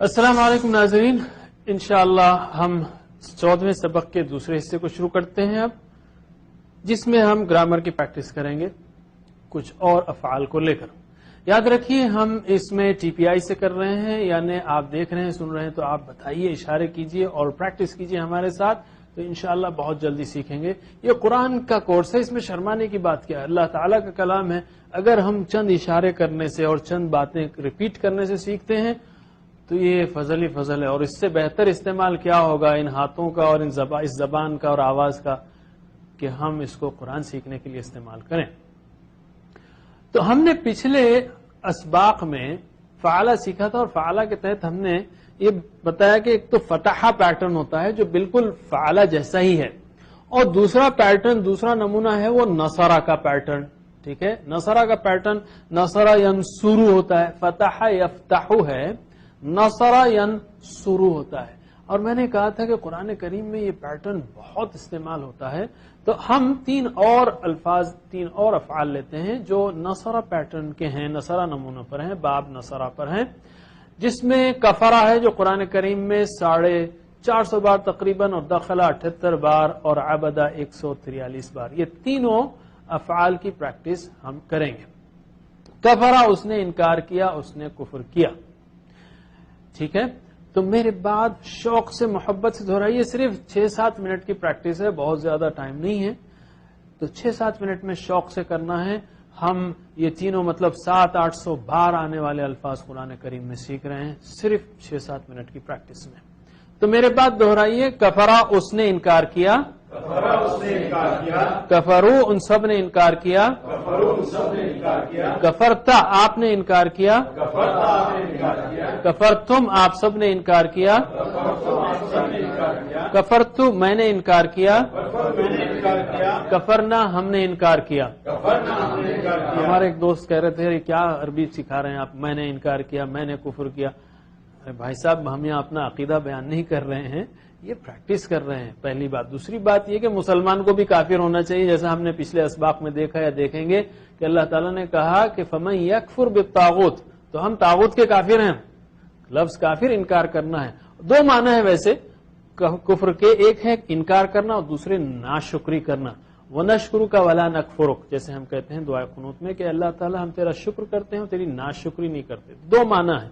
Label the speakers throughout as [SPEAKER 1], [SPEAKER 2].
[SPEAKER 1] السلام علیکم ناظرین، انشاءاللہ ہم 14ویں سبق کے دوسرے حصے کو شروع کرتے ہیں اب، جس میں ہم گرامر کی پریکٹس کریں گے کچھ اور افعال کو لے کر۔ یاد رکھیے ہم اس میں ٹی پی آئی سے کر رہے ہیں، یعنی آپ دیکھ رہے ہیں سن رہے ہیں تو آپ بتائیے، اشارے کیجئے اور پریکٹس کیجئے ہمارے ساتھ، تو انشاءاللہ بہت جلدی سیکھیں گے۔ یہ قرآن کا کورس ہے، اس میں شرمانے کی بات کیا ہے، اللہ تعالیٰ کا کلام ہے۔ اگر ہم چند اشارے کرنے سے اور چند باتیں ریپیٹ کرنے سے سیکھتے ہیں تو یہ فضل ہی فضل ہے، اور اس سے بہتر استعمال کیا ہوگا ان ہاتھوں کا اور اس زبان کا اور آواز کا کہ ہم اس کو قرآن سیکھنے کے لیے استعمال کریں۔ تو ہم نے پچھلے اسباق میں فعالہ سیکھا تھا، اور فعالہ کے تحت ہم نے یہ بتایا کہ ایک تو فتحہ پیٹرن ہوتا ہے جو بالکل فعالہ جیسا ہی ہے، اور دوسرا پیٹرن، دوسرا نمونہ ہے وہ نصرہ کا پیٹرن۔ ٹھیک ہے، نصرہ کا پیٹرن نصرہ ینصرو ہوتا ہے، فتح یفتح ہے، نصرہ ینصرو ہوتا ہے۔ اور میں نے کہا تھا کہ قرآن کریم میں یہ پیٹرن بہت استعمال ہوتا ہے، تو ہم تین اور افعال لیتے ہیں جو نصرہ پیٹرن کے ہیں، نصرہ نمونوں پر ہیں، باب نصرہ پر ہیں، جس میں کفرہ ہے جو قرآن کریم میں 450 بار تقریباً، اور دخلہ 78 بار، اور عبدہ 143 بار۔ یہ تینوں افعال کی پریکٹس ہم کریں گے۔ کفرہ اس نے انکار کیا، اس نے کفر کیا۔ ٹھیک ہے، تو میرے بعد شوق سے محبت سے دہرائیے، صرف 6-7 منٹ کی پریکٹس ہے، بہت زیادہ ٹائم نہیں ہے، تو 6-7 منٹ میں شوق سے کرنا ہے۔ ہم یہ تینوں مطلب 700-800 بار آنے والے الفاظ قرآن کریم میں سیکھ رہے ہیں، صرف 6-7 منٹ کی پریکٹس میں۔ تو میرے بعد دہرائیے، کفرہ اس نے انکار کیا، کفرو ان سب نے انکار کیا، کفرتا آپ نے انکار کیا، کفرتم آپ سب نے انکار کیا، کفرتو میں نے انکار کیا، کفرنا ہم نے انکار کیا۔ ہمارے ایک دوست کہہ رہے تھے کیا عربی سکھا رہے ہیں آپ، میں نے انکار کیا، میں نے کفر کیا۔ بھائی صاحب ہم یہاں اپنا عقیدہ بیان نہیں کر رہے ہیں، یہ پریکٹس کر رہے ہیں، پہلی بات۔ دوسری بات یہ کہ مسلمان کو بھی کافر ہونا چاہیے، جیسا ہم نے پچھلے اسباق میں دیکھا یا دیکھیں گے کہ اللہ تعالیٰ نے کہا کہ فَمَن يَكْفُرْ بِالطَّاغُوتِ، تو ہم طاغوت کے کافر ہیں۔ لفظ کافر انکار کرنا ہے، دو معنی ہے ویسے کفر کے، ایک ہے انکار کرنا اور دوسرے ناشکری کرنا۔ وَنَشْكُرُكَ وَلَا نَكْفُرُكَ، جیسے ہم کہتے ہیں دعائے قنوت میں کہ اللہ تعالیٰ ہم تیرا شکر کرتے ہیں اور تیری ناشکری نہیں کرتے۔ دو معنی ہے،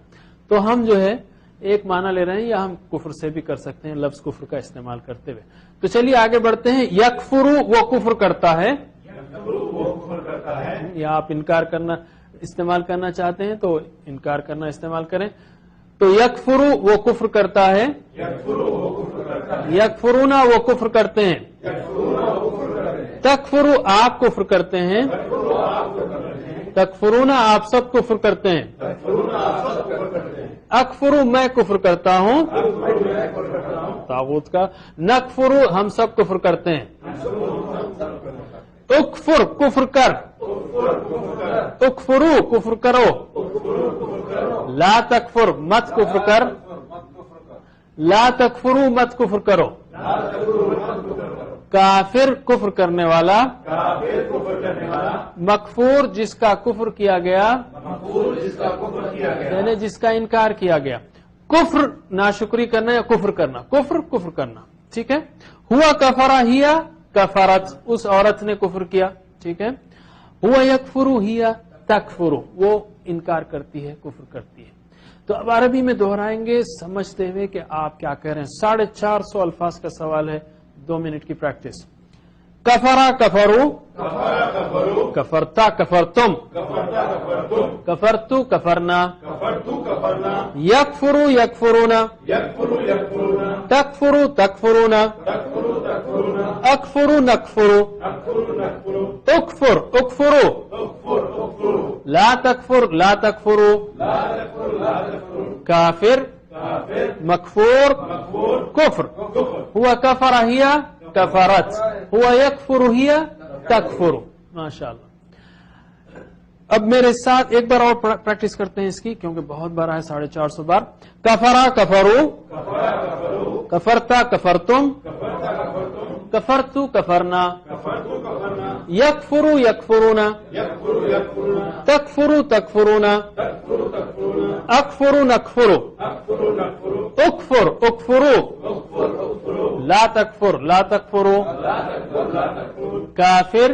[SPEAKER 1] تو ہم جو ہے ایک معنی لے رہے ہیں، یا ہم کفر سے بھی کر سکتے ہیں لفظ کفر کا استعمال کرتے ہوئے۔ تو چلیے آگے بڑھتے ہیں۔ یکفرو وہ کفر کرتا ہے، یا آپ انکار کرنا استعمال کرنا چاہتے ہیں تو انکار کرنا استعمال کریں۔ تو یکفرو وہ کفر کرتا ہے، یکفرونا وہ کفر کرتے ہیں، تکفرو آپ کفر کرتے ہیں، تکفرونا آپ سب کفر کرتے ہیں، اکفرو میں کفر کرتا ہوں طاغوت کا، نکفرو ہم سب کفر کرتے ہیں۔ اکفر کفر کر، اکفرو کفر کرو، لا تکفر مت کفر کر، لا تکفرو مت کفر کرو۔ کافر کفر کرنے والا، مکفور جس کا کفر کیا گیا، یعنی جس کا انکار کیا گیا۔ کفر ناشکری کرنا یا کفر کرنا، کفر کفر کرنا۔ ٹھیک ہے، ہوا کفرہ ہیا کفرت، اس عورت نے کفر کیا۔ ٹھیک ہے، ہوا یکفرو ہیا تکفرو، وہ انکار کرتی ہے، کفر کرتی ہے۔ تو اب عربی میں دہرائیں گے سمجھتے ہوئے کہ آپ کیا کہہ رہے ہیں۔ 450 الفاظ کا سوال ہے، 2 منٹ کی پریکٹس۔ کفرا کفرو، کفرتا کفرتم، کفرتو کفرنا، یکفرو یکفرونا، تکفرو تکفرونا، اکفرو نکفرو، اکفر اکفرو، لا تکفر لا تکفرو، کافر مکفور کفر، ہوا کفر ہیا کفرت، ہوا یکفر ہیا تکفر۔ ماشاءاللہ۔ اب میرے ساتھ ایک بار اور پریکٹس کرتے ہیں اس کی، کیونکہ بہت بار ہے، 450 بار۔ کفرا کفرو، کفرتا کفرتم، کفرتو کفرنا، یکفرو یکفرونا، تکفرو تکفرونا، اکفر نکفر اکفر اکفرو لا تکفر لا تکفرو کافر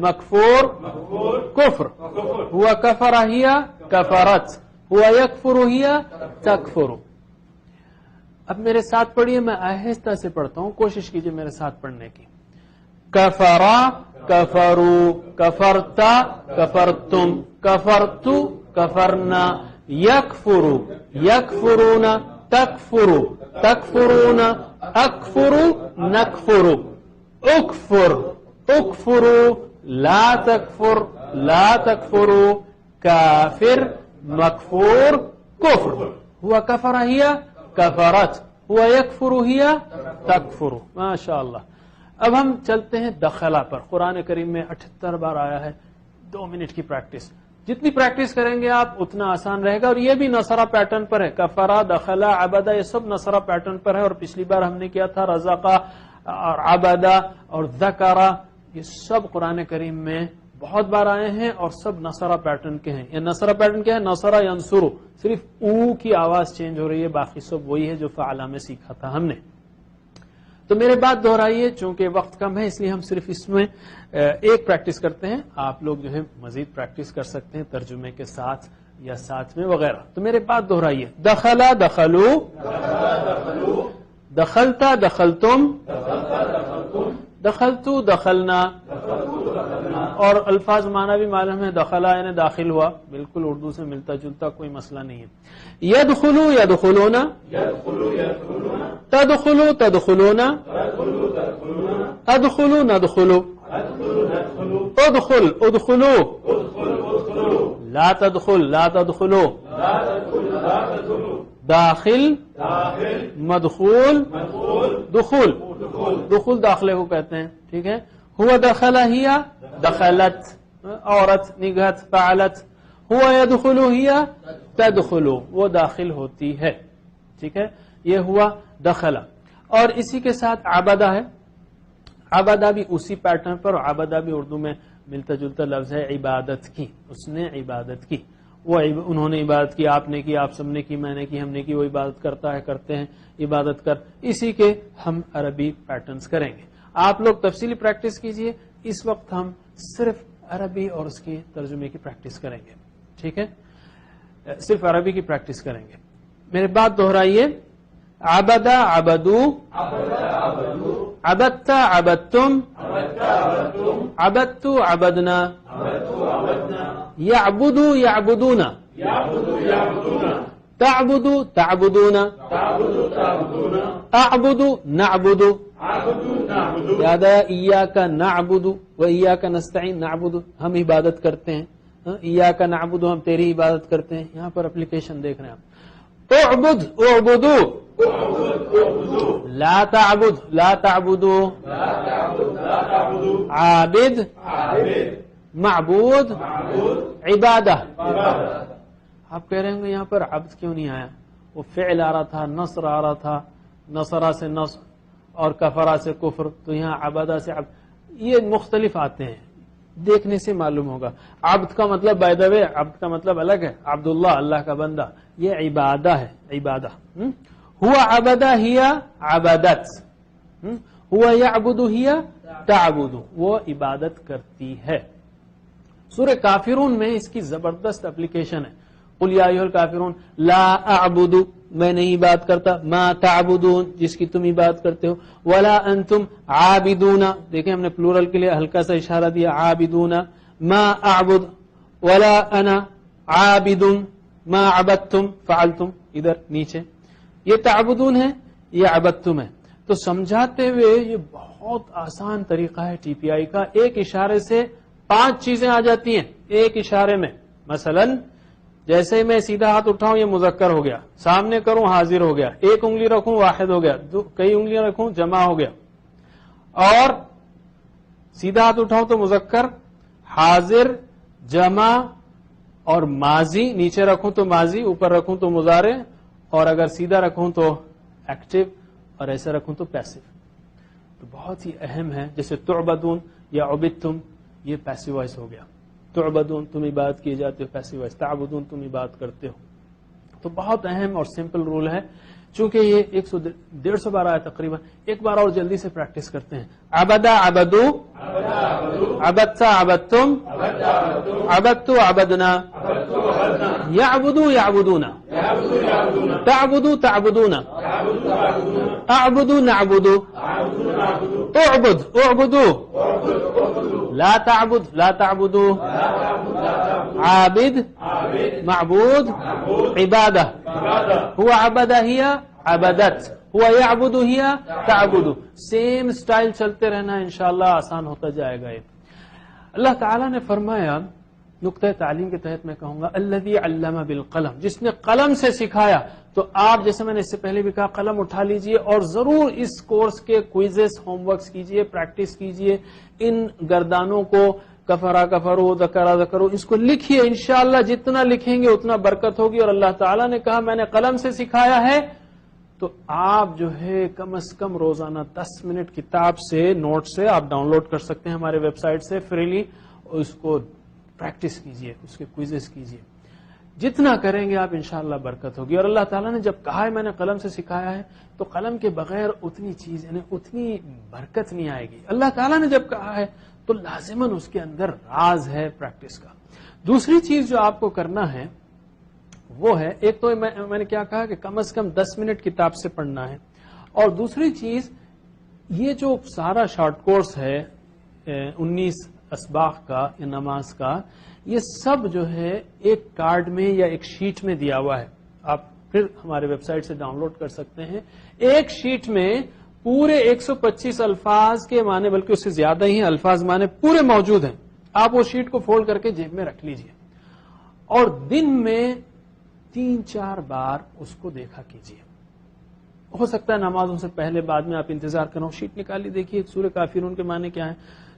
[SPEAKER 1] مکفور کفر ہوا کفر ہی کفرت ہوا یکفر ہی تکفر. اب میرے ساتھ پڑھیے، میں آہستہ سے پڑھتا ہوں، کوشش کیجئے میرے ساتھ پڑھنے کی. کفرا کفرو کفرتا کفرتم کفرتو کفرنا یکفرو یکفرون تکفرو تکفرون اکفرو نکفرو اکفر اکفرو لا تکفر لا تکفرو کافر مکفور کفر ہوا کفر ہی کفرت ہوا یکفر ہی تکفر. ماشاء اللہ. اب ہم چلتے ہیں دخلہ پر. قرآن کریم میں 78 بار آیا ہے. 2 منٹ کی پریکٹس، جتنی پریکٹس کریں گے آپ اتنا آسان رہے گا. اور یہ بھی نصرہ پیٹرن پر ہے. کفرہ دخلہ عبدہ یہ سب نصرہ پیٹرن پر ہے. اور پچھلی بار ہم نے کیا تھا رزقہ اور عبدہ اور ذکرہ، یہ سب قرآن کریم میں بہت بار آئے ہیں اور سب نصرہ پیٹرن کے ہیں. یہ نصرہ پیٹرن کیا ہے؟ نصرہ ینصرو، صرف او کی آواز چینج ہو رہی ہے، باقی سب وہی ہے جو فعلہ میں سیکھا تھا ہم نے. تو میرے بات دہرائیے، چونکہ وقت کم ہے اس لیے ہم صرف اس میں ایک پریکٹس کرتے ہیں. آپ لوگ جو ہے مزید پریکٹس کر سکتے ہیں ترجمے کے ساتھ یا ساتھ میں وغیرہ. تو میرے بات دہرائیے. دخلا دخلو دخلتا دخلتم دخلتو دخلنا. اور الفاظ معنی بھی معلوم ہے. دخلا یعنی داخل ہوا، بالکل اردو سے ملتا جلتا، کوئی مسئلہ نہیں ہے. یدخلو یدخلون تدخلو تدخلون ادخلو ندخلو ادخل ادخلو لا تدخل لا تدخلو داخل مدخول دخول. دخول داخلے کو کہتے ہیں. ٹھیک ہے. ہوا دخلہ ہی دخلت عورت نگہت فعلت. ہوا یدخلو ہی تدخلو وہ داخل ہوتی ہے. ٹھیک ہے. یہ ہوا دخلہ. اور اسی کے ساتھ عبدہ ہے. عبدہ بھی اسی پیٹرن پر. عبدہ بھی اردو میں ملتا جلتا لفظ ہے عبادت کی. اس نے عبادت کی، وہ انہوں نے عبادت کی، آپ نے کی، آپ سب نے کی، میں نے کی، ہم نے کی. وہ عبادت کرتا ہے، کرتے ہیں عبادت کر. اسی کے ہم عربی پیٹرنز کریں گے. آپ لوگ تفصیلی پریکٹس کیجئے. اس وقت ہم صرف عربی اور اس کی ترجمے کی پریکٹس کریں گے. ٹھیک ہے. صرف عربی کی پریکٹس کریں گے. میرے بات دہرائیے. عبدہ عبدو عبدتا عبدتم عبدتو عبدنا یعبدو یعبدون تعبدو تعبدون اعبدو نعبدو. یاد آیا ایاک نعبد و ایاک نستعین. نعبد ہم عبادت کرتے ہیں، ایاک نعبد ہم تیری عبادت کرتے ہیں. یہاں پر اپلیکیشن دیکھ رہے ہیں آپ. اعبد اعبدو لا تعبد لا تعبدو عابد معبود عبادہ. آپ کہہ رہے ہوں گے یہاں پر عبد کیوں نہیں آیا؟ وہ فعل آ رہا تھا، نصر آ رہا تھا، نصرہ سے نصر اور کفرہ سے کفر، تو یہاں عبادہ سے عبد. یہ مختلف آتے ہیں، دیکھنے سے معلوم ہوگا. عبد کا مطلب بائی دا وے عبد کا مطلب الگ ہے. عبداللہ اللہ کا بندہ، یہ عبادہ ہے. عبادہ ہوا عبدہ ہی عبادت ہوا یعبد ہی تعبد وہ عبادت کرتی ہے. سورہ کافرون میں اس کی زبردست اپلیکیشن ہے. قل یا ایھا الکافرون لا اعبد میں نہیں عبادت کرتا، ما تعبدون جس کی تم عبادت کرتے ہو، ولا انتم عابدون دیکھیں ہم نے پلورل کے لیے ہلکا سا اشارہ دیا عابدون، ما اعبد ولا انا عابد ما عبدتم فعلتم ادھر نیچے. یہ تعبدون ہے، یہ عبدتم ہے. تو سمجھاتے ہوئے یہ بہت آسان طریقہ ہے ٹی پی آئی کا. ایک اشارے سے 5 چیزیں آ جاتی ہیں ایک اشارے میں. مثلا جیسے میں سیدھا ہاتھ اٹھاؤں یہ مذکر ہو گیا، سامنے کروں حاضر ہو گیا، ایک انگلی رکھوں واحد ہو گیا، کئی انگلیاں رکھوں جمع ہو گیا. اور سیدھا ہاتھ اٹھاؤں تو مذکر، حاضر، جمع اور ماضی. نیچے رکھوں تو ماضی، اوپر رکھوں تو مضارع، اور اگر سیدھا رکھوں تو ایکٹیو اور ایسے رکھوں تو پیسو. تو بہت ہی اہم ہے. جیسے تعبدون یا عبدتم یہ پیسو وائس ہو گیا. تعبدون تم عبادت کیے جاتے ہو پیسو وائس، تعبدون تم عبادت کرتے ہو تو بہت اہم اور سمپل رول ہے، چونکہ یہ 100-150 بار آیا تقریباً. ایک بار اور جلدی سے پریکٹس کرتے ہیں. عبدا عبدو، عبدتا عبدتم، عبدتو عبدنا، یعبدو یعبدون، تعبدو تعبدون، اعبدو نعبدو، اعبد اعبدو، لا تعبد لا تعبدو، عابد معبود، عبادہ، هو عبد ہی عبدت، هو يعبد ہی تعبد. سیم سٹائل چلتے رہنا، انشاءاللہ آسان ہوتا جائے گا. یہ اللہ تعالیٰ نے فرمایا، نقطہ تعلیم کے تحت میں کہوں گا، الذی علم بالقلم، جس نے قلم سے سکھایا. تو آپ جیسے میں نے اس سے پہلے بھی کہا، قلم اٹھا لیجئے اور ضرور اس کورس کے کوئزز ہوم ورکس کیجئے، پریکٹس کیجئے. ان گردانوں کو کفرا کفرو ذکرا ذکرو اس کو لکھیے. انشاءاللہ جتنا لکھیں گے اتنا برکت ہوگی. اور اللہ تعالیٰ نے کہا میں نے قلم سے سکھایا ہے، تو آپ جو ہے کم از کم روزانہ 10 منٹ کتاب سے، نوٹ سے آپ ڈاؤن لوڈ کر سکتے ہیں ہمارے ویب سائٹ سے فریلی، اور اس کو پریکٹس کیجئے، اس کے کوئزز کیجئے. جتنا کریں گے آپ انشاءاللہ برکت ہوگی. اور اللہ تعالیٰ نے جب کہا ہے میں نے قلم سے سکھایا ہے، تو قلم کے بغیر اتنی چیز یعنی اتنی برکت نہیں آئے گی. اللہ تعالیٰ نے جب کہا ہے تو لازماً اس کے اندر راز ہے پریکٹس کا. دوسری چیز جو آپ کو کرنا ہے وہ ہے، ایک تو میں نے کیا کہا کہ کم از کم 10 منٹ کتاب سے پڑھنا ہے، اور دوسری چیز یہ جو سارا شارٹ کورس ہے 19 اسباق کا یا نماز کا، یہ سب جو ہے ایک کارڈ میں یا ایک شیٹ میں دیا ہوا ہے. آپ پھر ہمارے ویب سائٹ سے ڈاؤن لوڈ کر سکتے ہیں. ایک شیٹ میں پورے 125 الفاظ کے معنی، بلکہ اس سے زیادہ ہی الفاظ معنی پورے موجود ہیں. آپ وہ شیٹ کو فولڈ کر کے جیب میں رکھ لیجئے اور دن میں 3-4 بار اس کو دیکھا کیجئے. ہو سکتا ہے نمازوں سے پہلے بعد میں آپ انتظار کرو، شیٹ نکالی دیکھیے سورہ کافرون کے معنی کیا ہے،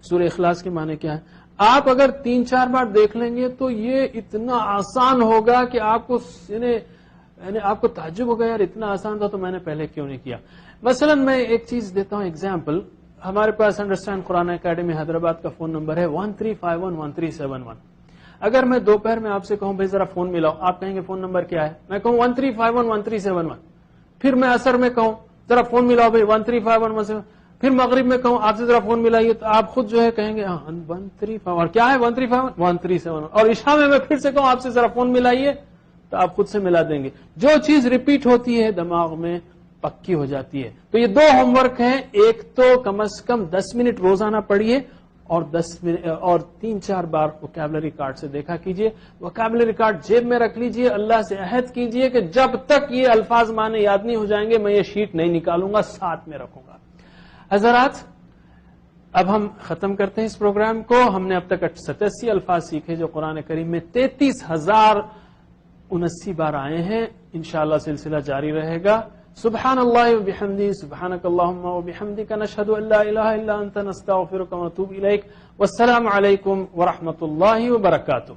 [SPEAKER 1] سورہ اخلاص کے معنی کیا ہے. آپ اگر 3-4 بار دیکھ لیں گے تو یہ اتنا آسان ہوگا کہ آپ کو یعنی آپ کو تعجب ہوگا، یار اتنا آسان تھا تو میں نے پہلے کیوں نہیں کیا. مثلا میں ایک چیز دیتا ہوں ایگزامپل. ہمارے پاس انڈرسٹینڈ قرآن اکیڈمی حیدرآباد کا فون نمبر ہے 13511371. اگر میں دوپہر میں آپ سے کہوں بھائی ذرا فون ملاؤ، آپ کہیں گے فون نمبر کیا ہے؟ میں کہوں 13511371. پھر میں عصر میں کہوں ذرا فون ملاؤ بھائی 135117. پھر مغرب میں کہوں آپ سے ذرا فون ملائیے، تو آپ خود جو ہے کہیں گے 135 اور کیا ہے 13511371. اور عشاء میں پھر سے کہوں آپ سے ذرا فون ملائیے تو آپ خود سے ملا دیں گے. جو چیز ریپیٹ ہوتی ہے دماغ میں پکی ہو جاتی ہے. تو یہ 2 ہوم ورک ہیں. ایک تو کم از کم 10 منٹ روزانہ پڑھیے اور 3-4 بار ووکیبلری کارڈ سے دیکھا کیجئے. ووکیبلری کارڈ جیب میں رکھ لیجئے. اللہ سے عہد کیجئے کہ جب تک یہ الفاظ معنی یاد نہیں ہو جائیں گے میں یہ شیٹ نہیں نکالوں گا، ساتھ میں رکھوں گا. حضرات اب ہم ختم کرتے ہیں اس پروگرام کو. ہم نے اب تک 87 الفاظ سیکھے جو قرآن کریم میں 33,079 بار آئے ہیں. انشاءاللہ سلسلہ جاری رہے گا. سبحان اللہ وبحمدہ، سبحانک اللہم وبحمدک، نشہد ان لا الہ الا انت، نستغفرک ونتوب الیک. والسلام علیکم ورحمۃ اللہ وبرکاتہ.